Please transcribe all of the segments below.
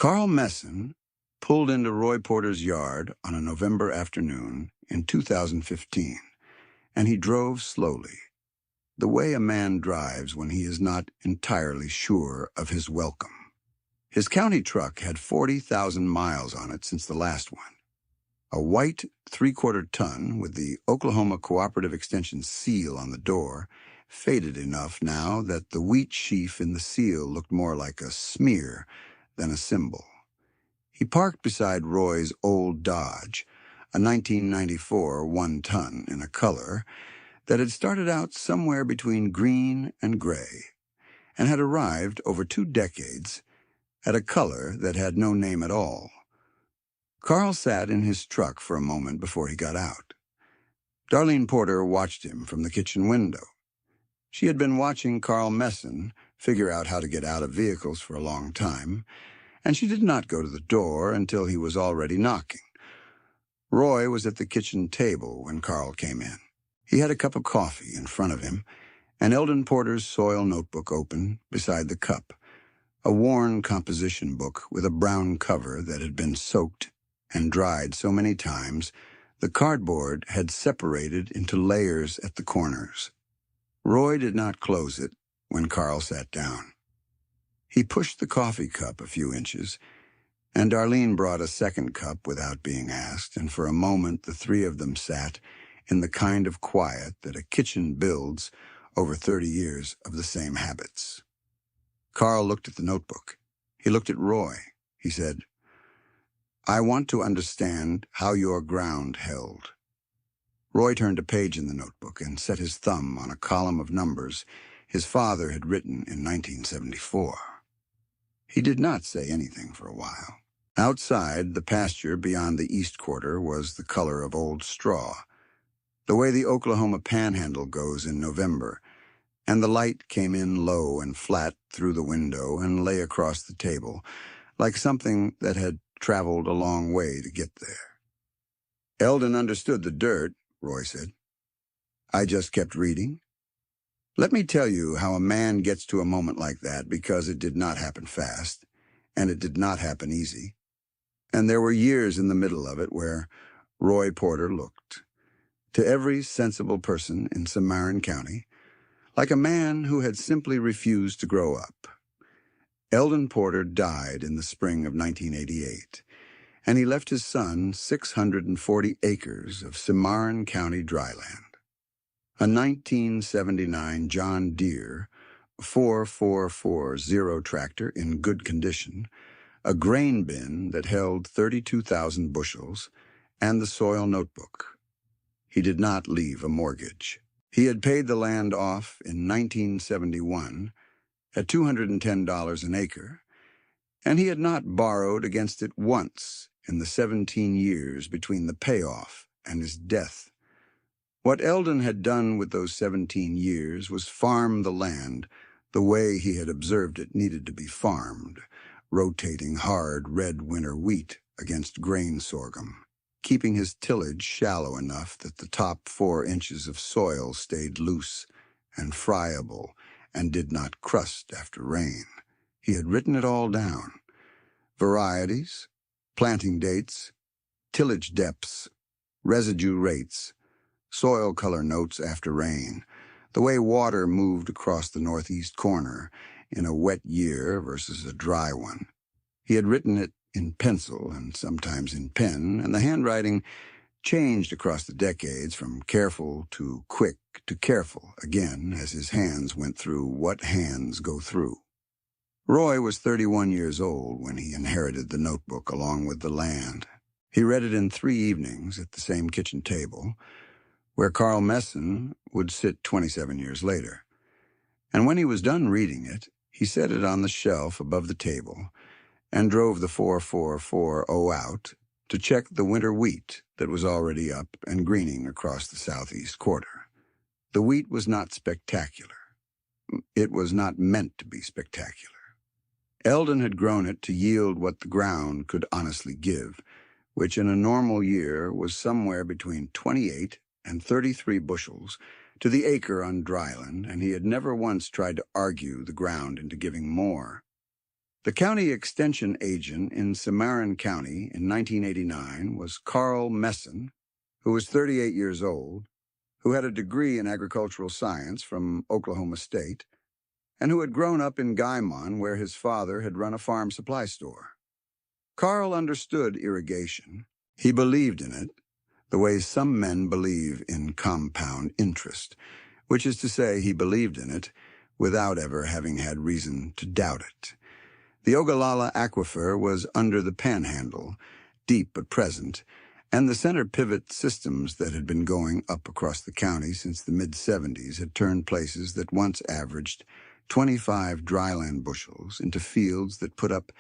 Carl Messon pulled into Roy Porter's yard on a November afternoon in 2015, and he drove slowly, the way a man drives when he is not entirely sure of his welcome. His county truck had 40,000 miles on it since the last one. A white 3/4 ton with the Oklahoma Cooperative Extension seal on the door faded enough now that the wheat sheaf in the seal looked more like a smear than a symbol. He parked beside Roy's old Dodge, a 1994 1-ton in a color that had started out somewhere between green and gray and had arrived over 2 decades at a color that had no name at all. Carl sat in his truck for a moment before he got out. Darlene Porter watched him from the kitchen window. She had been watching Carl Messon figure out how to get out of vehicles for a long time, and she did not go to the door until he was already knocking. Roy was at the kitchen table when Carl came in. He had a cup of coffee in front of him, and Eldon Porter's soil notebook open beside the cup, a worn composition book with a brown cover that had been soaked and dried so many times the cardboard had separated into layers at the corners. Roy did not close it when Carl sat down. He pushed the coffee cup a few inches, and Darlene brought a second cup without being asked, and for a moment the three of them sat in the kind of quiet that a kitchen builds over 30 years of the same habits. Carl looked at the notebook. He looked at Roy. He said, "I want to understand how your ground held." Roy turned a page in the notebook and set his thumb on a column of numbers his father had written in 1974. He did not say anything for a while. Outside, the pasture beyond the east quarter was the color of old straw, the way the Oklahoma panhandle goes in November, and the light came in low and flat through the window and lay across the table, like something that had traveled a long way to get there. "Eldon understood the dirt," Roy said. "I just kept reading. Let me tell you how a man gets to a moment like that, because it did not happen fast, and it did not happen easy. And there were years in the middle of it where Roy Porter looked, to every sensible person in Cimarron County, like a man who had simply refused to grow up. Eldon Porter died in the spring of 1988, and he left his son 640 acres of Cimarron County dryland. A 1979 John Deere 4440 tractor in good condition, a grain bin that held 32,000 bushels, and the soil notebook. He did not leave a mortgage. He had paid the land off in 1971 at $210 an acre, and he had not borrowed against it once in the 17 years between the payoff and his death. What Eldon had done with those 17 years was farm the land the way he had observed it needed to be farmed, rotating hard red winter wheat against grain sorghum, keeping his tillage shallow enough that the top 4 inches of soil stayed loose and friable and did not crust after rain. He had written it all down: varieties, planting dates, tillage depths, residue rates, soil color notes after rain, the way water moved across the northeast corner in a wet year versus a dry one. He had written it in pencil and sometimes in pen, and the handwriting changed across the decades from careful to quick to careful again as his hands went through what hands go through. Roy was 31 years old when he inherited the notebook along with the land. He read it in 3 evenings at the same kitchen table, where Carl Messon would sit 27 years later. And when he was done reading it, he set it on the shelf above the table and drove the 4440 out to check the winter wheat that was already up and greening across the southeast quarter. The wheat was not spectacular. It was not meant to be spectacular. Eldon had grown it to yield what the ground could honestly give, which in a normal year was somewhere between 28 and 33 bushels to the acre on dryland, and he had never once tried to argue the ground into giving more. The county extension agent in Cimarron County in 1989 was Carl Messon, who was 38 years old, who had a degree in agricultural science from Oklahoma State, and who had grown up in Guymon, where his father had run a farm supply store. Carl understood irrigation. He believed in it, the way some men believe in compound interest, which is to say he believed in it without ever having had reason to doubt it. The Ogallala Aquifer was under the Panhandle, deep but present, and the center pivot systems that had been going up across the county since the mid-'70s had turned places that once averaged 25 dryland bushels into fields that put up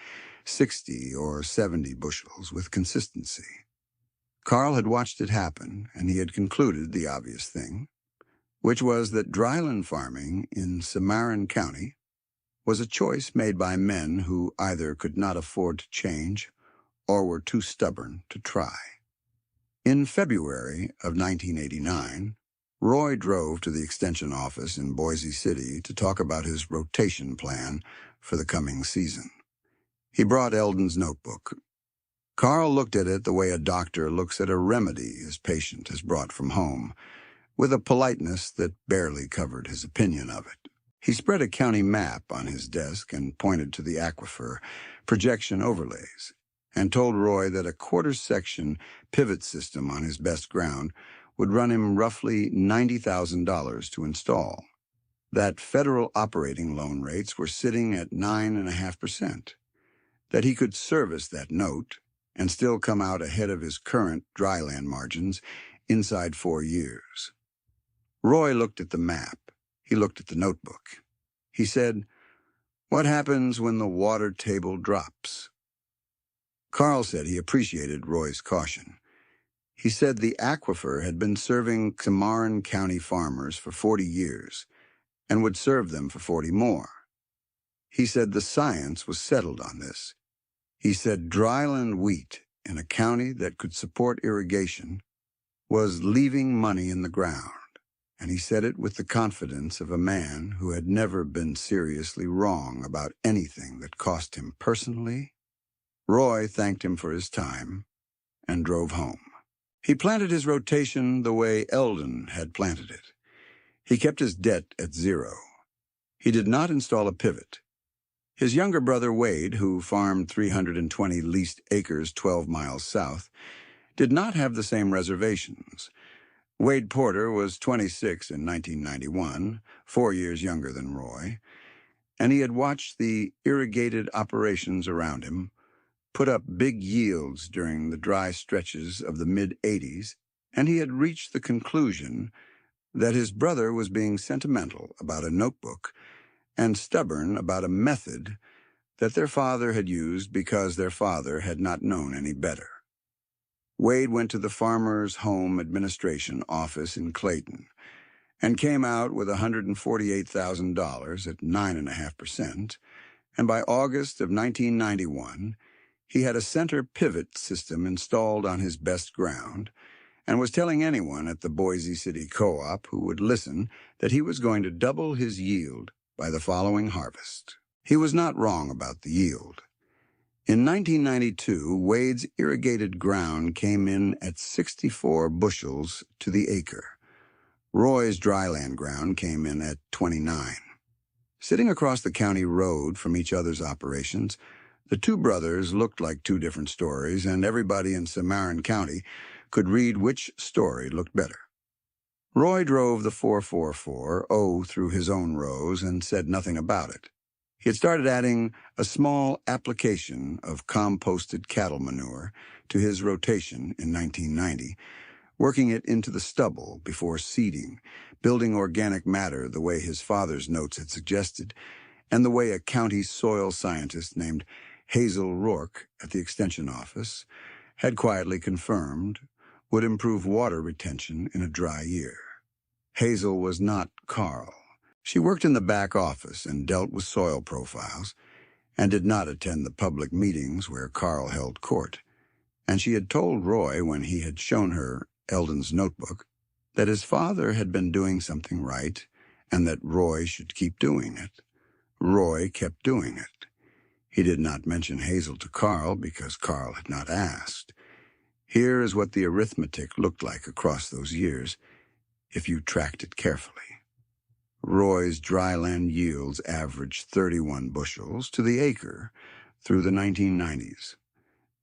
60 or 70 bushels with consistency. Carl had watched it happen, and he had concluded the obvious thing, which was that dryland farming in Cimarron County was a choice made by men who either could not afford to change or were too stubborn to try. In February of 1989, Roy drove to the extension office in Boise City to talk about his rotation plan for the coming season. He brought Eldon's notebook. Carl looked at it the way a doctor looks at a remedy his patient has brought from home, with a politeness that barely covered his opinion of it. He spread a county map on his desk and pointed to the aquifer projection overlays, and told Roy that a quarter-section pivot system on his best ground would run him roughly $90,000 to install. That federal operating loan rates were sitting at 9.5%, that he could service that note and still come out ahead of his current dryland margins inside 4 years. Roy looked at the map. He looked at the notebook. He said, "What happens when the water table drops?" Carl said he appreciated Roy's caution. He said the aquifer had been serving Cimarron County farmers for 40 years and would serve them for 40 more. He said the science was settled on this. He said dryland wheat in a county that could support irrigation was leaving money in the ground, and he said it with the confidence of a man who had never been seriously wrong about anything that cost him personally. Roy thanked him for his time and drove home. He planted his rotation the way Eldon had planted it. He kept his debt at zero. He did not install a pivot. His younger brother Wade, who farmed 320 leased acres 12 miles south, did not have the same reservations. Wade Porter was 26 in 1991, 4 years younger than Roy, and he had watched the irrigated operations around him put up big yields during the dry stretches of the mid-'80s, and he had reached the conclusion that his brother was being sentimental about a notebook and stubborn about a method that their father had used because their father had not known any better. Wade went to the Farmers Home Administration office in Clayton and came out with $148,000 at 9.5%, and by August of 1991, he had a center pivot system installed on his best ground and was telling anyone at the Boise City Co-op who would listen that he was going to double his yield by the following harvest. He was not wrong about the yield. In 1992, Wade's irrigated ground came in at 64 bushels to the acre. Roy's dryland ground came in at 29. Sitting across the county road from each other's operations, the two brothers looked like two different stories, and everybody in Cimarron County could read which story looked better. Roy drove the 444 through his own rows and said nothing about it. He had started adding a small application of composted cattle manure to his rotation in 1990, working it into the stubble before seeding, building organic matter the way his father's notes had suggested, and the way a county soil scientist named Hazel Rourke at the Extension office had quietly confirmed would improve water retention in a dry year. Hazel was not Carl. She worked in the back office and dealt with soil profiles, and did not attend the public meetings where Carl held court. And she had told Roy, when he had shown her Eldon's notebook, that his father had been doing something right and that Roy should keep doing it. Roy kept doing it. He did not mention Hazel to Carl because Carl had not asked. Here is what the arithmetic looked like across those years, if you tracked it carefully. Roy's dryland yields averaged 31 bushels to the acre through the 1990s.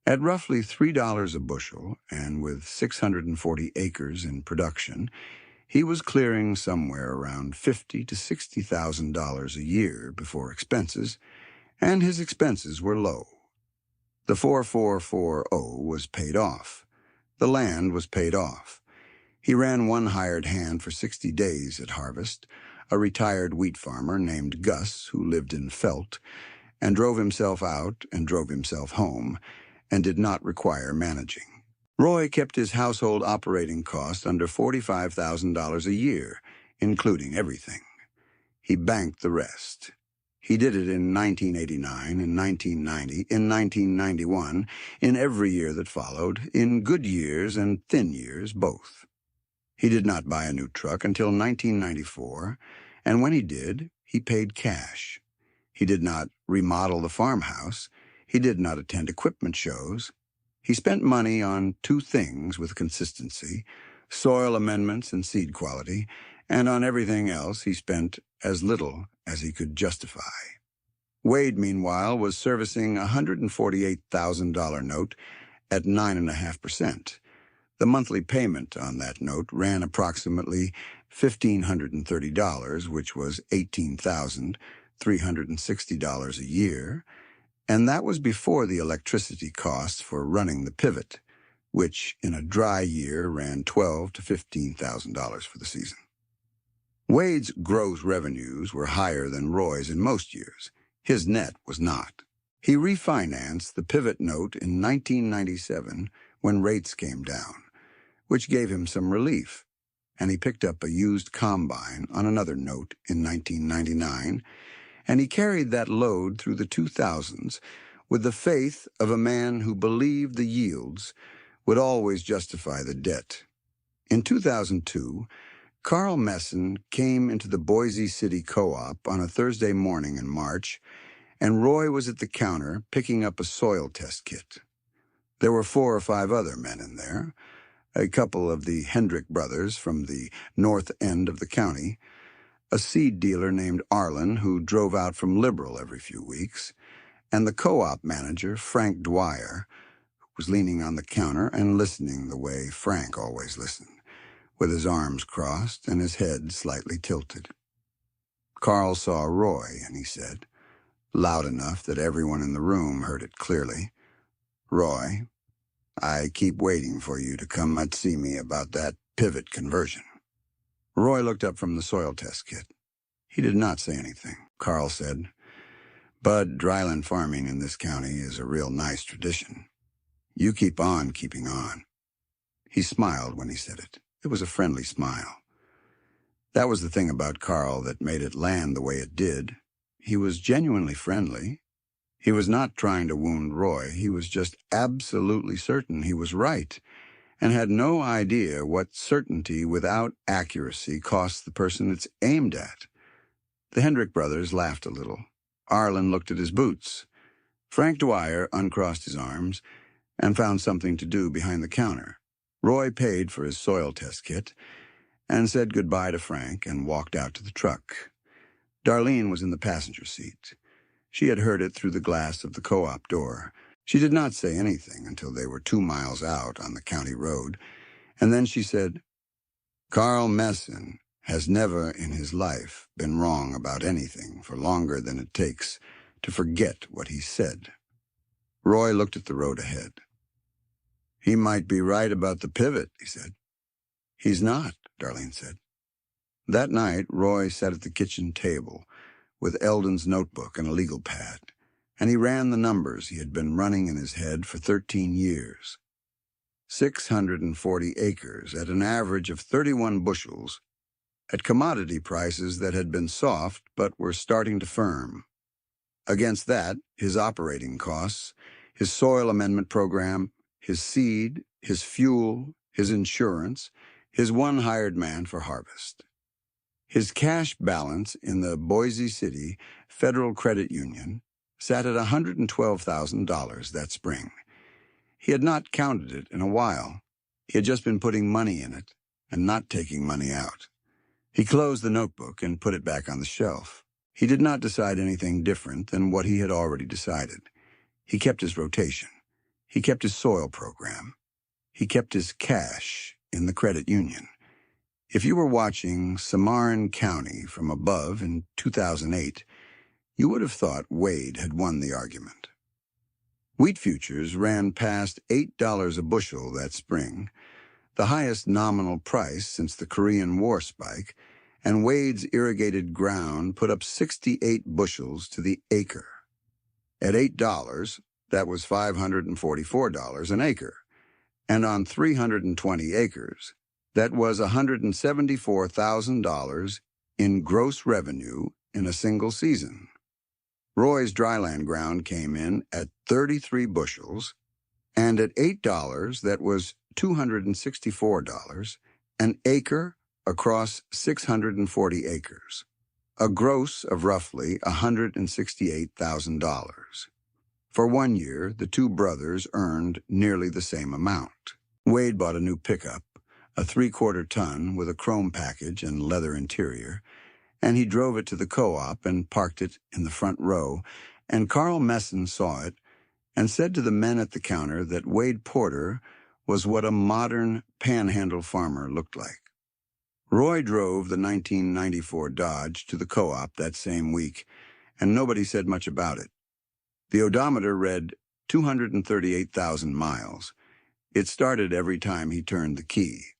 At roughly $3 a bushel, and with 640 acres in production, he was clearing somewhere around $50,000 to $60,000 a year before expenses, and his expenses were low. The 4440 was paid off. The land was paid off. He ran one hired hand for 60 days at harvest, a retired wheat farmer named Gus who lived in Felt, and drove himself out and drove himself home, and did not require managing. Roy kept his household operating costs under $45,000 a year, including everything. He banked the rest. He did it in 1989, in 1990, in 1991, in every year that followed, in good years and thin years both. He did not buy a new truck until 1994, and when he did, he paid cash. He did not remodel the farmhouse. He did not attend equipment shows. He spent money on two things with consistency: soil amendments and seed quality, and on everything else he spent as little as he could justify. Wade, meanwhile, was servicing a $148,000 note at 9.5%. The monthly payment on that note ran approximately $1,530, which was $18,360 a year, and that was before the electricity costs for running the pivot, which in a dry year ran $12,000 to $15,000 for the season. Wade's gross revenues were higher than Roy's in most years. His net was not. He refinanced the pivot note in 1997 when rates came down, which gave him some relief, and he picked up a used combine on another note in 1999, and he carried that load through the 2000s with the faith of a man who believed the yields would always justify the debt. In 2002, Carl Messon came into the Boise City Co-op on a Thursday morning in March, and Roy was at the counter picking up a soil test kit. There were 4 or 5 other men in there, a couple of the Hendrick brothers from the north end of the county, a seed dealer named Arlen who drove out from Liberal every few weeks, and the co-op manager, Frank Dwyer, who was leaning on the counter and listening the way Frank always listened, with his arms crossed and his head slightly tilted. Carl saw Roy, and he said, loud enough that everyone in the room heard it clearly, "Roy, I keep waiting for you to come and see me about that pivot conversion." Roy looked up from the soil test kit. He did not say anything. Carl said, "Bud, dryland farming in this county is a real nice tradition. You keep on keeping on." He smiled when he said it. It was a friendly smile. That was the thing about Carl that made it land the way it did. He was genuinely friendly. He was not trying to wound Roy. He was just absolutely certain he was right, and had no idea what certainty without accuracy costs the person it's aimed at. The Hendrick brothers laughed a little. Arlen looked at his boots. Frank Dwyer uncrossed his arms and found something to do behind the counter. Roy paid for his soil test kit and said goodbye to Frank and walked out to the truck. Darlene was in the passenger seat. She had heard it through the glass of the co-op door. She did not say anything until they were 2 miles out on the county road, and then she said, "Carl Messon has never in his life been wrong about anything for longer than it takes to forget what he said." Roy looked at the road ahead. "He might be right about the pivot," he said. "He's not," Darlene said. That night, Roy sat at the kitchen table with Eldon's notebook and a legal pad, and he ran the numbers he had been running in his head for 13 years. 640 acres at an average of 31 bushels, at commodity prices that had been soft but were starting to firm. Against that, his operating costs, his soil amendment program, his seed, his fuel, his insurance, his one hired man for harvest. His cash balance in the Boise City Federal Credit Union, sat at $112,000 that spring. He had not counted it in a while. He had just been putting money in it and not taking money out. He closed the notebook and put it back on the shelf. He did not decide anything different than what he had already decided. He kept his rotation. He kept his soil program. He kept his cash in the credit union. If you were watching Cimarron County from above in 2008, you would have thought Wade had won the argument. Wheat futures ran past $8 a bushel that spring, the highest nominal price since the Korean War spike, and Wade's irrigated ground put up 68 bushels to the acre. At $8, that was $544 an acre, and on 320 acres, that was $174,000 in gross revenue in a single season. Roy's dryland ground came in at 33 bushels, and at $8, that was $264 an acre across 640 acres, a gross of roughly $168,000. For 1 year, the two brothers earned nearly the same amount. Wade bought a new pickup, a 3/4 ton with a chrome package and leather interior, and he drove it to the co-op and parked it in the front row, and Carl Messon saw it and said to the men at the counter that Wade Porter was what a modern panhandle farmer looked like. Roy drove the 1994 Dodge to the co-op that same week, and nobody said much about it. The odometer read 238,000 miles. It started every time he turned the key.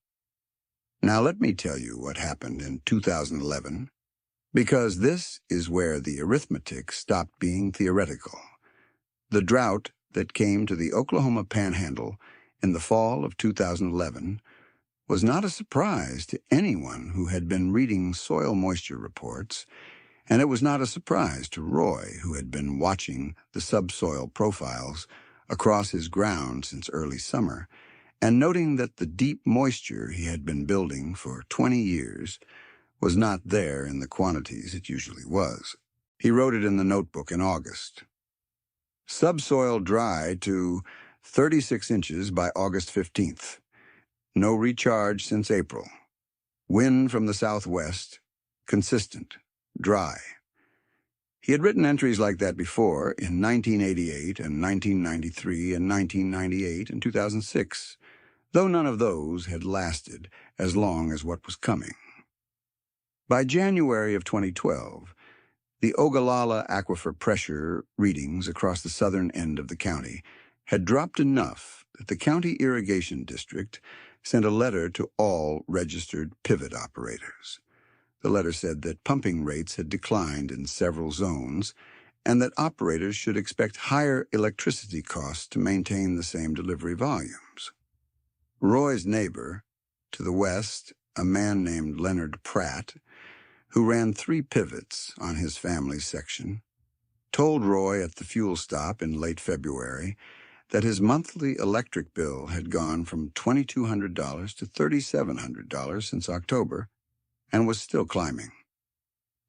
Now let me tell you what happened in 2011, because this is where the arithmetic stopped being theoretical. The drought that came to the Oklahoma Panhandle in the fall of 2011 was not a surprise to anyone who had been reading soil moisture reports, and it was not a surprise to Roy, who had been watching the subsoil profiles across his ground since early summer, and noting that the deep moisture he had been building for 20 years was not there in the quantities it usually was. He wrote it in the notebook in August. Subsoil dry to 36 inches by August 15th. No recharge since April. Wind from the southwest, consistent, dry. He had written entries like that before in 1988 and 1993 and 1998 and 2006, though none of those had lasted as long as what was coming. By January of 2012, the Ogallala aquifer pressure readings across the southern end of the county had dropped enough that the county irrigation district sent a letter to all registered pivot operators. The letter said that pumping rates had declined in several zones and that operators should expect higher electricity costs to maintain the same delivery volumes. Roy's neighbor, to the west, a man named Leonard Pratt, who ran 3 pivots on his family's section, told Roy at the fuel stop in late February that his monthly electric bill had gone from $2,200 to $3,700 since October and was still climbing.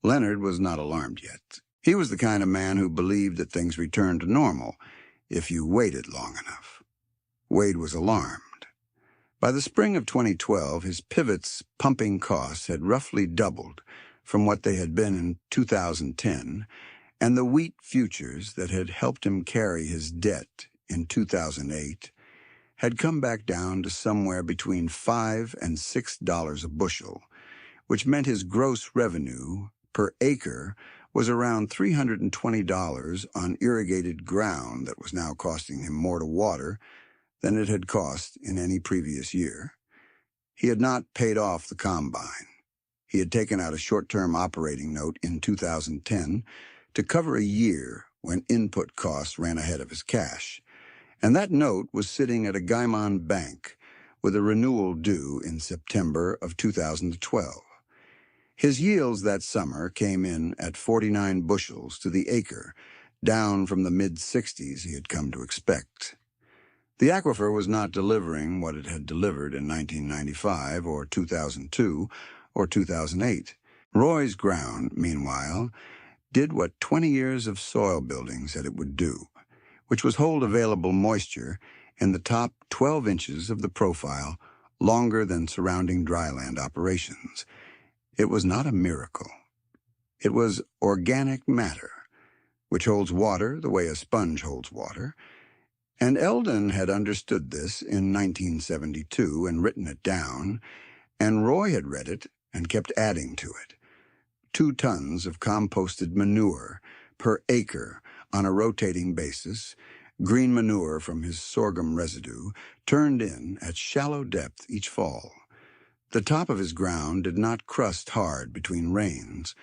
Leonard was not alarmed yet. He was the kind of man who believed that things returned to normal if you waited long enough. Wade was alarmed. By the spring of 2012, his pivot's pumping costs had roughly doubled from what they had been in 2010, and the wheat futures that had helped him carry his debt in 2008 had come back down to somewhere between $5 and $6 a bushel, which meant his gross revenue per acre was around $320 on irrigated ground that was now costing him more to water than it had cost in any previous year. He had not paid off the combine. He had taken out a short-term operating note in 2010 to cover a year when input costs ran ahead of his cash, and that note was sitting at a Guymon bank with a renewal due in September of 2012. His yields that summer came in at 49 bushels to the acre, down from the mid-60s he had come to expect. The aquifer was not delivering what it had delivered in 1995 or 2002 or 2008. Roy's ground, meanwhile, did what 20 years of soil building said it would do, which was hold available moisture in the top 12 inches of the profile longer than surrounding dryland operations. It was not a miracle. It was organic matter, which holds water the way a sponge holds water, and Eldon had understood this in 1972 and written it down, and Roy had read it and kept adding to it. 2 tons of composted manure per acre on a rotating basis, green manure from his sorghum residue, turned in at shallow depth each fall. The top of his ground did not crust hard between rains.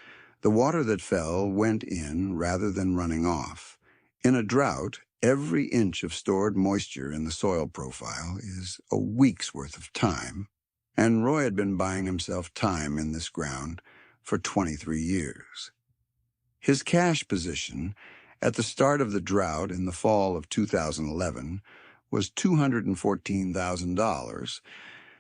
The water that fell went in rather than running off. In a drought, every inch of stored moisture in the soil profile is a week's worth of time, and Roy had been buying himself time in this ground for 23 years. His cash position at the start of the drought in the fall of 2011 was $214,000,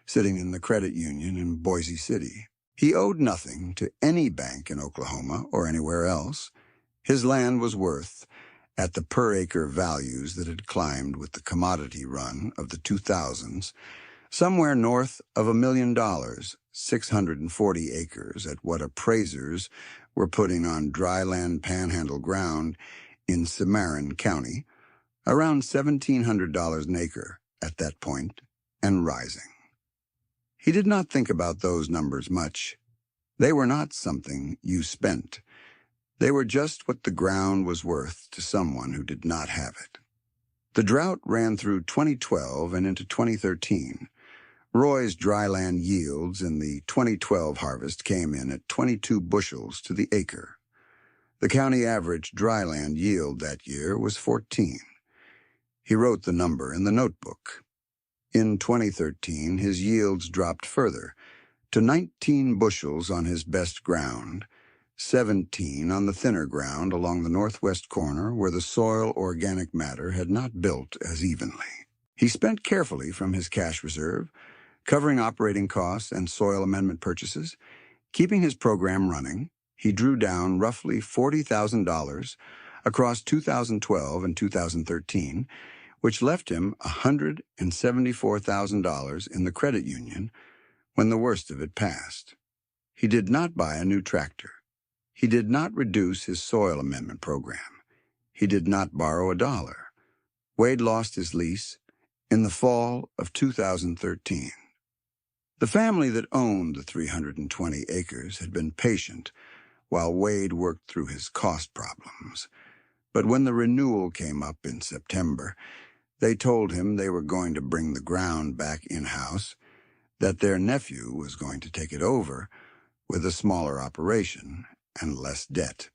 sitting in the credit union in Boise City. He owed nothing to any bank in Oklahoma or anywhere else. His land was worth, at the per-acre values that had climbed with the commodity run of the 2000s, somewhere north of $1 million, 640 acres at what appraisers were putting on dryland panhandle ground in Cimarron County, around $1,700 an acre at that point, and rising. He did not think about those numbers much. They were not something you spent. They were just what the ground was worth to someone who did not have it. The drought ran through 2012 and into 2013. Roy's dryland yields in the 2012 harvest came in at 22 bushels to the acre. The county average dryland yield that year was 14. He wrote the number in the notebook. In 2013, his yields dropped further, to 19 bushels on his best ground, 17 on the thinner ground along the northwest corner where the soil organic matter had not built as evenly. He spent carefully from his cash reserve, covering operating costs and soil amendment purchases. Keeping his program running, he drew down roughly $40,000 across 2012 and 2013, which left him $174,000 in the credit union when the worst of it passed. He did not buy a new tractor. He did not reduce his soil amendment program. He did not borrow $1. Wade lost his lease in the fall of 2013. The family that owned the 320 acres had been patient while Wade worked through his cost problems. But when the renewal came up in September, they told him they were going to bring the ground back in-house, that their nephew was going to take it over with a smaller operation and less debt.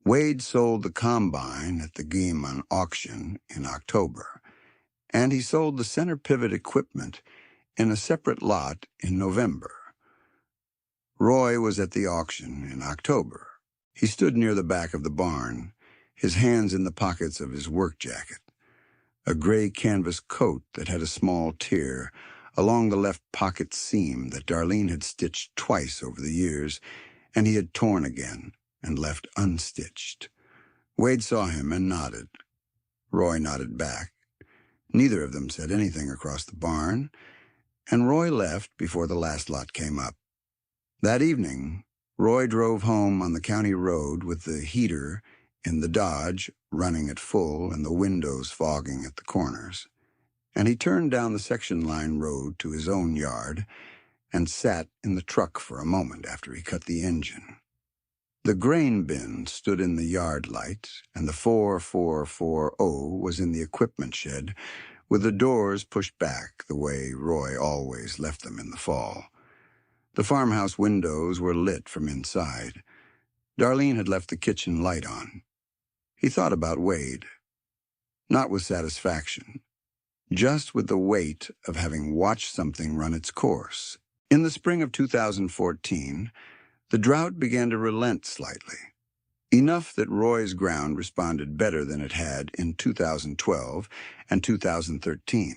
Wade sold the combine at the Guillemon auction in October, and he sold the center pivot equipment in a separate lot in November. Roy was at the auction in October. He stood near the back of the barn, his hands in the pockets of his work jacket, a gray canvas coat that had a small tear along the left pocket seam that Darlene had stitched twice over the years, and he had torn again and left unstitched. Wade saw him and nodded. Roy nodded back. Neither of them said anything across the barn, and Roy left before the last lot came up. That evening, Roy drove home on the county road with the heater in the Dodge running at full and the windows fogging at the corners, and he turned down the section line road to his own yard and sat in the truck for a moment after he cut the engine. The grain bin stood in the yard light, and the 4440 was in the equipment shed, with the doors pushed back the way Roy always left them in the fall. The farmhouse windows were lit from inside. Darlene had left the kitchen light on. He thought about Wade, not with satisfaction, just with the weight of having watched something run its course. In the spring of 2014, the drought began to relent slightly, enough that Roy's ground responded better than it had in 2012 and 2013.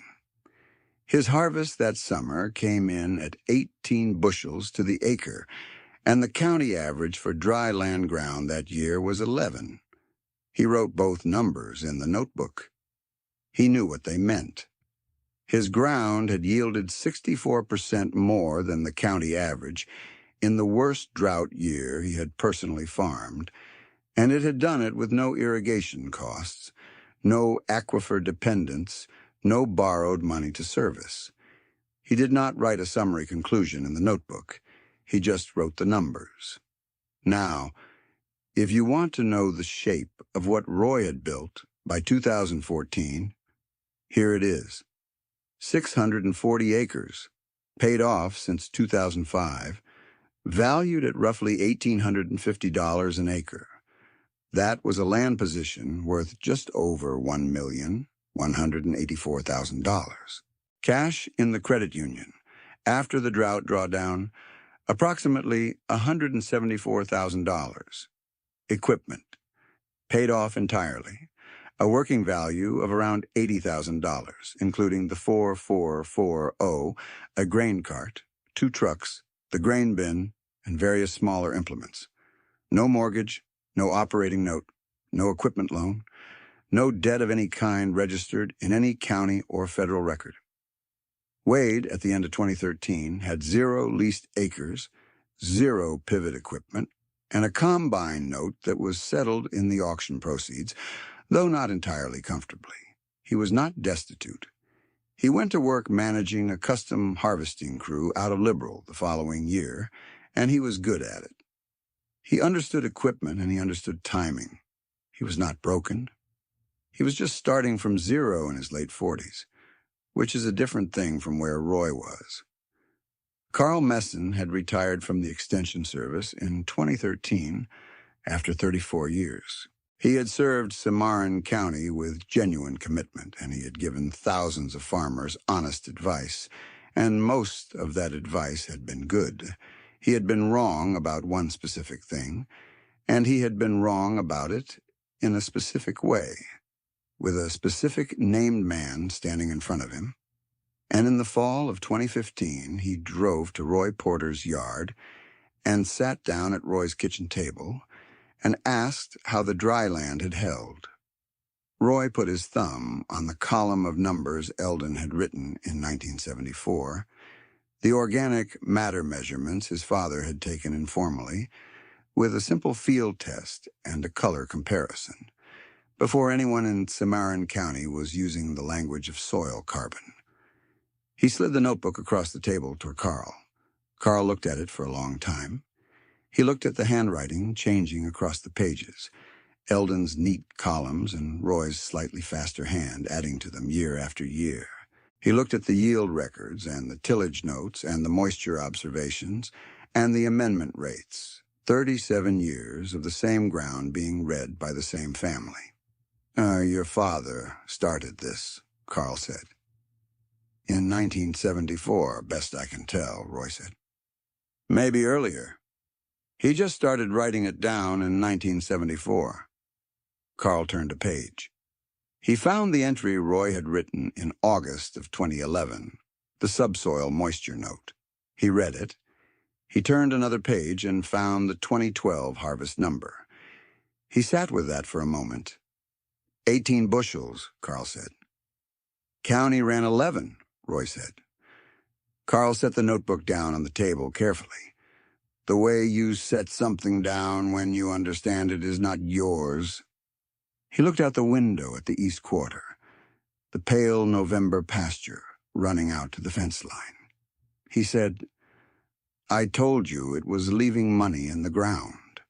His harvest that summer came in at 18 bushels to the acre, And the county average for dry land ground that year was 11. He wrote both numbers in the notebook. He knew what they meant. His ground had yielded 64% more than the county average in the worst drought year he had personally farmed, and it had done it with no irrigation costs, no aquifer dependence, no borrowed money to service. He did not write a summary conclusion in the notebook. He just wrote the numbers. Now, if you want to know the shape of what Roy had built by 2014, here it is. 640 acres, paid off since 2005, valued at roughly $1,850 an acre. That was a land position worth just over $1,184,000. Cash in the credit union, after the drought drawdown, approximately $174,000. Equipment, paid off entirely. A working value of around $80,000, including the 4440, a grain cart, 2 trucks, the grain bin, and various smaller implements. No mortgage, no operating note, no equipment loan, no debt of any kind registered in any county or federal record. Wade, at the end of 2013, had 0 leased acres, 0 pivot equipment, and a combine note that was settled in the auction proceeds, though not entirely comfortably. He was not destitute. He went to work managing a custom harvesting crew out of Liberal the following year, and he was good at it. He understood equipment and he understood timing. He was not broken. He was just starting from 0 in his late 40s, which is a different thing from where Roy was. Carl Messon had retired from the Extension Service in 2013 after 34 years. He had served Cimarron County with genuine commitment, and he had given thousands of farmers honest advice, and most of that advice had been good. He had been wrong about one specific thing, and he had been wrong about it in a specific way, with a specific named man standing in front of him. And in the fall of 2015, he drove to Roy Porter's yard and sat down at Roy's kitchen table and asked how the dry land had held. Roy put his thumb on the column of numbers Eldon had written in 1974, the organic matter measurements his father had taken informally, with a simple field test and a color comparison, before anyone in Cimarron County was using the language of soil carbon. He slid the notebook across the table toward Carl. Carl looked at it for a long time. He looked at the handwriting changing across the pages, Eldon's neat columns and Roy's slightly faster hand adding to them year after year. He looked at the yield records and the tillage notes and the moisture observations and the amendment rates, 37 years of the same ground being read by the same family. Your father started this, Carl said. In 1974, best I can tell, Roy said. Maybe earlier. He just started writing it down in 1974. Carl turned a page. He found the entry Roy had written in August of 2011, the subsoil moisture note. He read it. He turned another page and found the 2012 harvest number. He sat with that for a moment. 18 bushels, Carl said. County ran 11, Roy said. Carl set the notebook down on the table carefully. The way you set something down when you understand it is not yours. He looked out the window at the east quarter, the pale November pasture running out to the fence line. He said, I told you it was leaving money in the ground.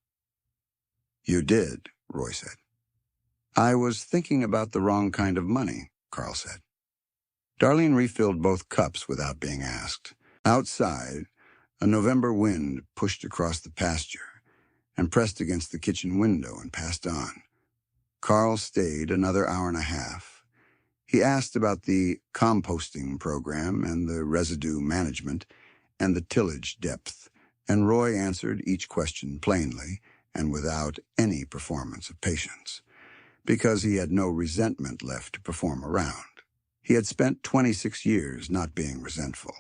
You did, Roy said. I was thinking about the wrong kind of money, Carl said. Darlene refilled both cups without being asked. Outside, a November wind pushed across the pasture and pressed against the kitchen window and passed on. Carl stayed another hour and a half. He asked about the composting program and the residue management and the tillage depth, and Roy answered each question plainly and without any performance of patience, because he had no resentment left to perform around. He had spent 26 years not being resentful,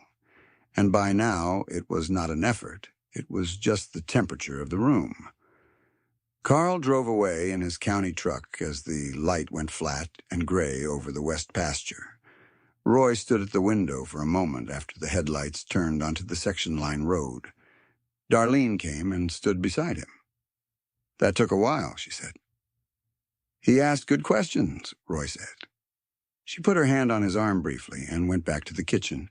and by now it was not an effort, It was just the temperature of the room. Carl drove away in his county truck as the light went flat and gray over the west pasture. Roy stood at the window for a moment after the headlights turned onto the section line road. Darlene came and stood beside him. "That took a while," she said. "He asked good questions," Roy said. She put her hand on his arm briefly and went back to the kitchen,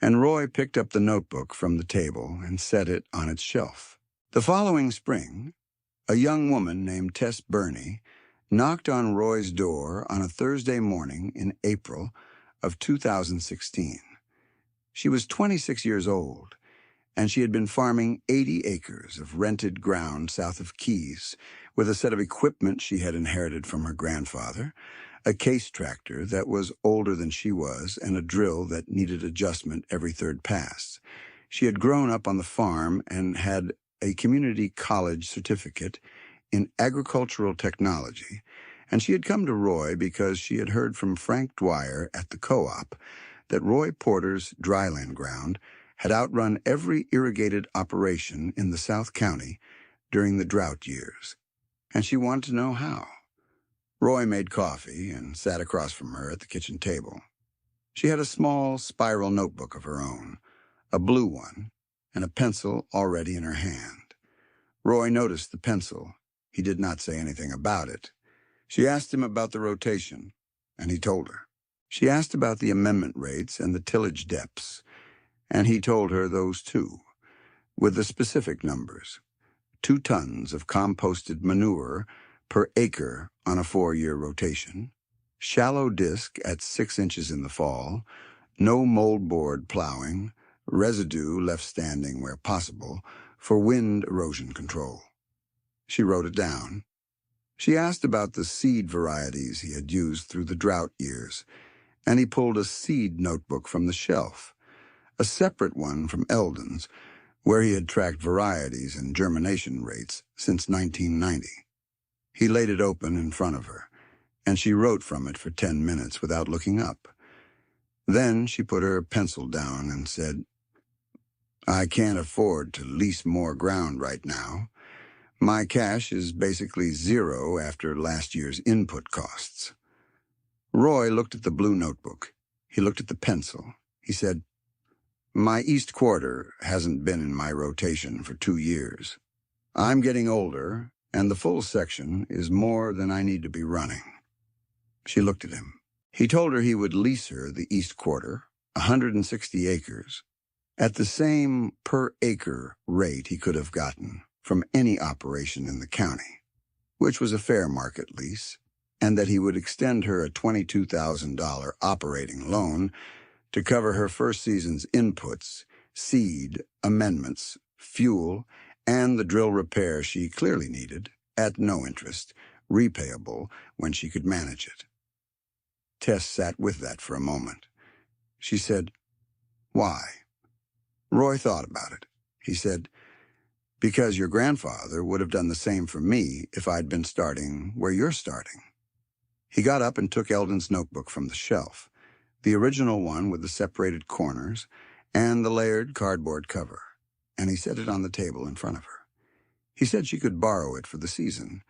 and Roy picked up the notebook from the table and set it on its shelf. The following spring, a young woman named Tess Burney knocked on Roy's door on a Thursday morning in April of 2016. She was 26 years old, and she had been farming 80 acres of rented ground south of Keys with a set of equipment she had inherited from her grandfather, a case tractor that was older than she was, and a drill that needed adjustment every third pass. She had grown up on the farm and had a community college certificate in agricultural technology, and she had come to Roy because she had heard from Frank Dwyer at the co-op that Roy Porter's dryland ground had outrun every irrigated operation in the South County during the drought years, and she wanted to know how. Roy made coffee and sat across from her at the kitchen table. She had a small spiral notebook of her own, a blue one, and a pencil already in her hand. Roy noticed the pencil. He did not say anything about it. She asked him about the rotation, and he told her. She asked about the amendment rates and the tillage depths, and he told her those too, with the specific numbers. 2 tons of composted manure per acre on a 4-year rotation, shallow disc at 6 inches in the fall, no moldboard plowing, residue left standing where possible for wind erosion control. She wrote it down. She asked about the seed varieties he had used through the drought years, and he pulled a seed notebook from the shelf, a separate one from Eldon's, where he had tracked varieties and germination rates since 1990. He laid it open in front of her, and she wrote from it for 10 minutes without looking up. Then she put her pencil down and said, "I can't afford to lease more ground right now. My cash is basically zero after last year's input costs." Roy looked at the blue notebook. He looked at the pencil. He said, "My East Quarter hasn't been in my rotation for 2 years. I'm getting older, and the full section is more than I need to be running." She looked at him. He told her he would lease her the East Quarter, 160 acres, at the same per-acre rate he could have gotten from any operation in the county, which was a fair market lease, and that he would extend her a $22,000 operating loan to cover her first season's inputs, seed, amendments, fuel, and the drill repair she clearly needed, at no interest, repayable when she could manage it. Tess sat with that for a moment. She said, "Why?" Roy thought about it. He said, "Because your grandfather would have done the same for me if I'd been starting where you're starting." He got up and took Eldon's notebook from the shelf, the original one with the separated corners and the layered cardboard cover, and he set it on the table in front of her. He said she could borrow it for the season,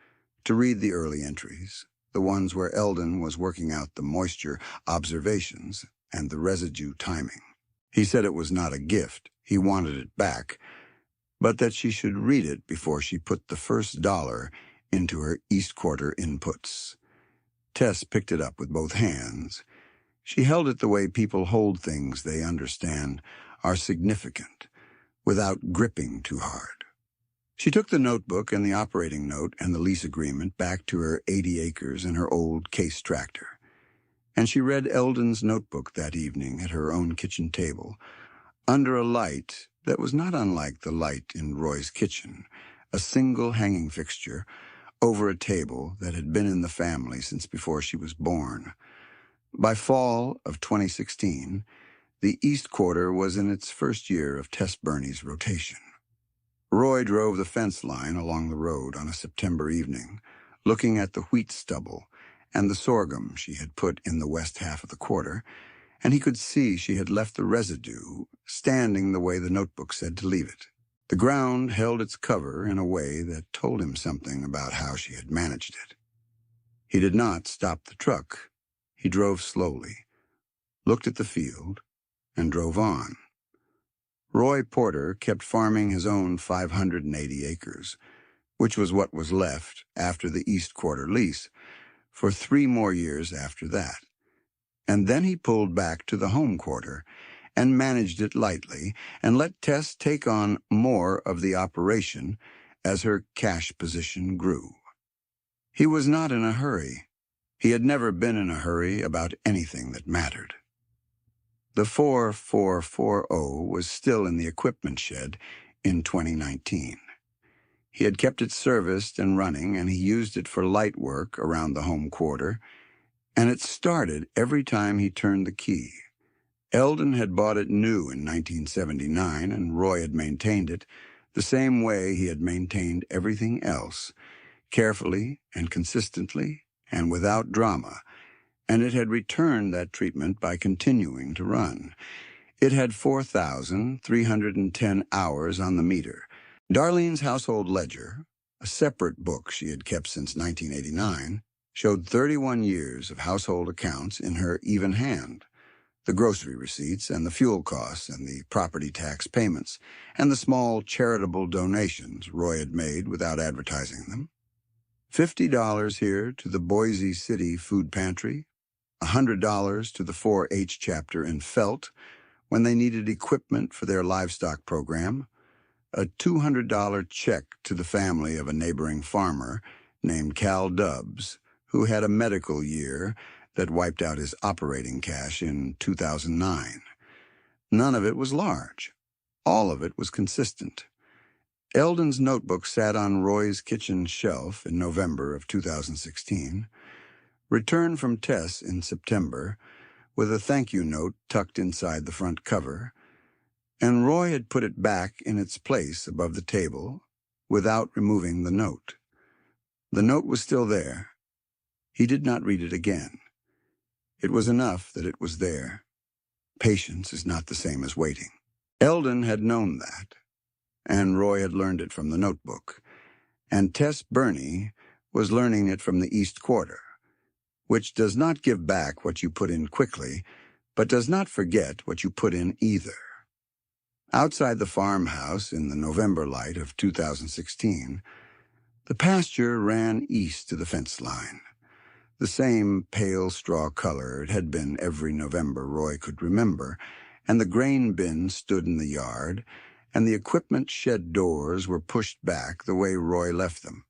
to read the early entries, the ones where Eldon was working out the moisture observations and the residue timing. He said it was not a gift, he wanted it back, but that she should read it before she put the first dollar into her East Quarter inputs. Tess picked it up with both hands. She held it the way people hold things they understand are significant, without gripping too hard. She took the notebook and the operating note and the lease agreement back to her 80 acres and her old case tractor, and she read Eldon's notebook that evening at her own kitchen table, under a light that was not unlike the light in Roy's kitchen, a single hanging fixture over a table that had been in the family since before she was born. By fall of 2016, the East Quarter was in its first year of Tess Burney's rotation. Roy drove the fence line along the road on a September evening, looking at the wheat stubble and the sorghum she had put in the west half of the quarter, and he could see she had left the residue standing the way the notebook said to leave it. The ground held its cover in a way that told him something about how she had managed it. He did not stop the truck. He drove slowly, looked at the field, and drove on. Roy Porter kept farming his own 580 acres, which was what was left after the East Quarter lease, for 3 more years after that. And then he pulled back to the home quarter and managed it lightly and let Tess take on more of the operation as her cash position grew. He was not in a hurry. He had never been in a hurry about anything that mattered. The 4440 was still in the equipment shed in 2019. He had kept it serviced and running, and he used it for light work around the home quarter, and it started every time he turned the key. Eldon had bought it new in 1979, and Roy had maintained it the same way he had maintained everything else, carefully and consistently and without drama, and it had returned that treatment by continuing to run. It had 4,310 hours on the meter. Darlene's household ledger, a separate book she had kept since 1989, showed 31 years of household accounts in her even hand. The grocery receipts and the fuel costs and the property tax payments and the small charitable donations Roy had made without advertising them. $50 here to the Boise City Food Pantry, $100 to the 4-H chapter in Felt when they needed equipment for their livestock program, a $200 check to the family of a neighboring farmer named Cal Dubbs, who had a medical year that wiped out his operating cash in 2009. None of it was large. All of it was consistent. Eldon's notebook sat on Roy's kitchen shelf in November of 2016, returned from Tess in September, with a thank you note tucked inside the front cover, and Roy had put it back in its place above the table without removing the note. The note was still there. He did not read it again. It was enough that it was there. Patience is not the same as waiting. Eldon had known that, and Roy had learned it from the notebook, and Tess Burney was learning it from the East Quarter, which does not give back what you put in quickly, but does not forget what you put in either. Outside the farmhouse in the November light of 2016, the pasture ran east to the fence line. The same pale straw color it had been every November Roy could remember, and the grain bin stood in the yard, and the equipment shed doors were pushed back the way Roy left them,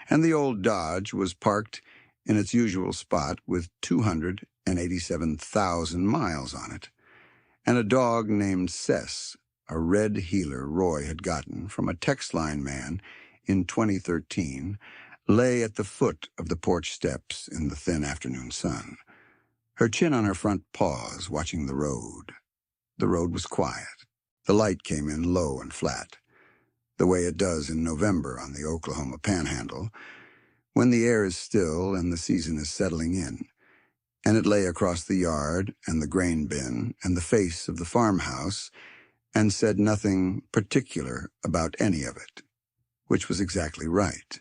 and the old Dodge was parked in its usual spot with 287,000 miles on it, and a dog named Cess, a red heeler Roy had gotten from a text line man in 2013, lay at the foot of the porch steps in the thin afternoon sun, her chin on her front paws, watching the road. The road was quiet. The light came in low and flat, the way it does in November on the Oklahoma Panhandle, when the air is still and the season is settling in, and it lay across the yard and the grain bin and the face of the farmhouse and said nothing particular about any of it, which was exactly right.